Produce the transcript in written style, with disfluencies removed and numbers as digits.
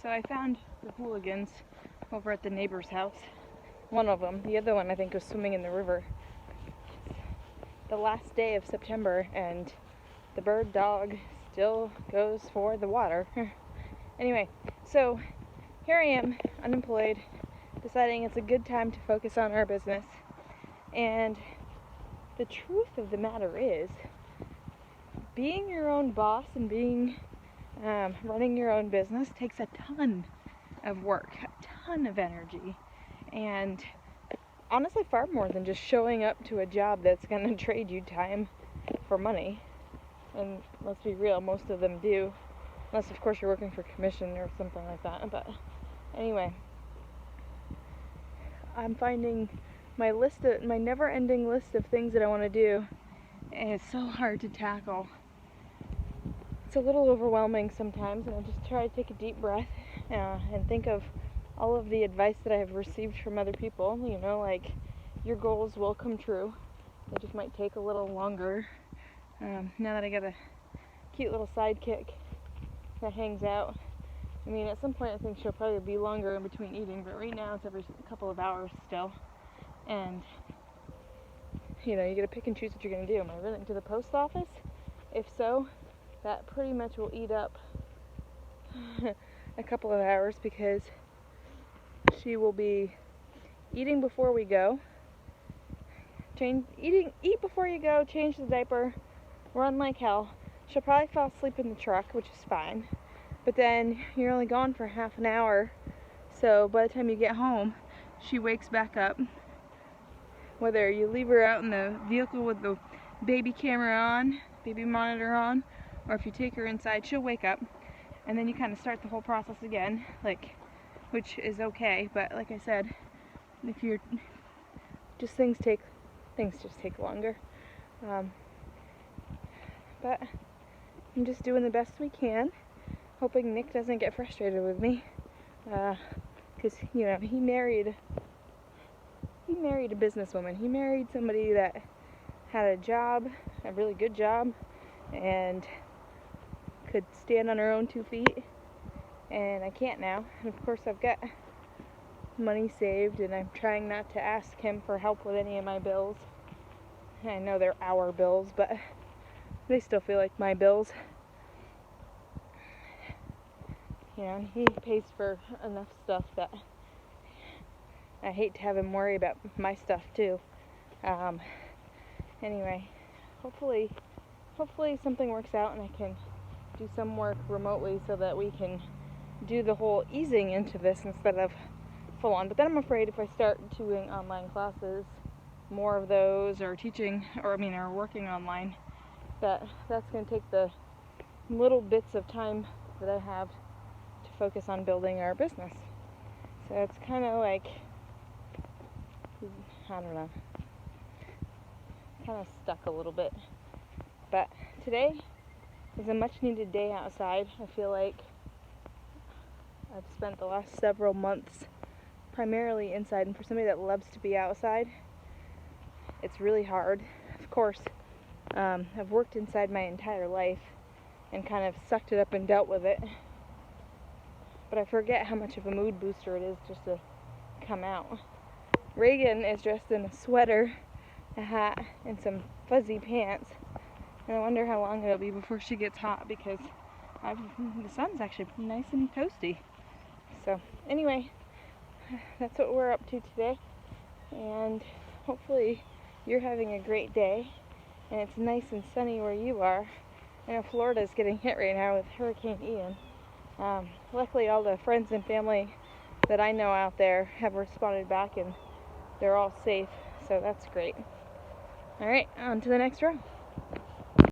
So I found the hooligans over at the neighbor's house. One of them. The other one I think was swimming in the river. The last day of September and the bird dog still goes for the water. Anyway, so here I am, unemployed, deciding it's a good time to focus on our business. And the truth of the matter is, being your own boss and running your own business takes a ton of work, a ton of energy, and honestly far more than just showing up to a job that's going to trade you time for money. And let's be real, most of them do, unless of course you're working for commission or something like that. But anyway, I'm finding my never-ending list of things that I want to do, and it's so hard to tackle. It's a little overwhelming sometimes, and I just try to take a deep breath and think of all of the advice that I have received from other people. You know, like, your goals will come true. They just might take a little longer. Now that I got a cute little sidekick that hangs out, I mean, at some point I think she'll probably be longer in between eating, but right now it's every couple of hours still. And, you know, you gotta pick and choose what you're gonna do. Am I running to the post office? If so, that pretty much will eat up a couple of hours, because she will be eating before we go, eat before you go, change the diaper, run like hell. She'll probably fall asleep in the truck, which is fine, but then you're only gone for half an hour, so by the time you get home, she wakes back up. Whether you leave her out in the vehicle with the baby monitor on, or if you take her inside, she'll wake up, and then you kind of start the whole process again, which is okay. But like I said, if you're things just take longer. But I'm just doing the best we can, hoping Nick doesn't get frustrated with me, because you know, he married a businesswoman. He married somebody that had a job, a really good job, and could stand on her own 2 feet, and I can't now. And of course I've got money saved, and I'm trying not to ask him for help with any of my bills. I know they're our bills, but they still feel like my bills. You know, and he pays for enough stuff that I hate to have him worry about my stuff too. Anyway, hopefully something works out and I can do some work remotely so that we can do the whole easing into this instead of full on. But then I'm afraid if I start doing online classes, more of those, or working online, that's going to take the little bits of time that I have to focus on building our business. So it's kind of like, I don't know, kind of stuck a little bit. But today is a much needed day outside. I feel like I've spent the last several months primarily inside, and for somebody that loves to be outside, it's really hard. Of course, I've worked inside my entire life and kind of sucked it up and dealt with it, but I forget how much of a mood booster it is just to come out. Reagan is dressed in a sweater, a hat, and some fuzzy pants, and I wonder how long it'll be before she gets hot, because the sun's actually nice and toasty. So anyway, that's what we're up to today, and hopefully you're having a great day and it's nice and sunny where you are. I know Florida's getting hit right now with Hurricane Ian. Luckily all the friends and family that I know out there have responded back and they're all safe, so that's great. Alright, on to the next row.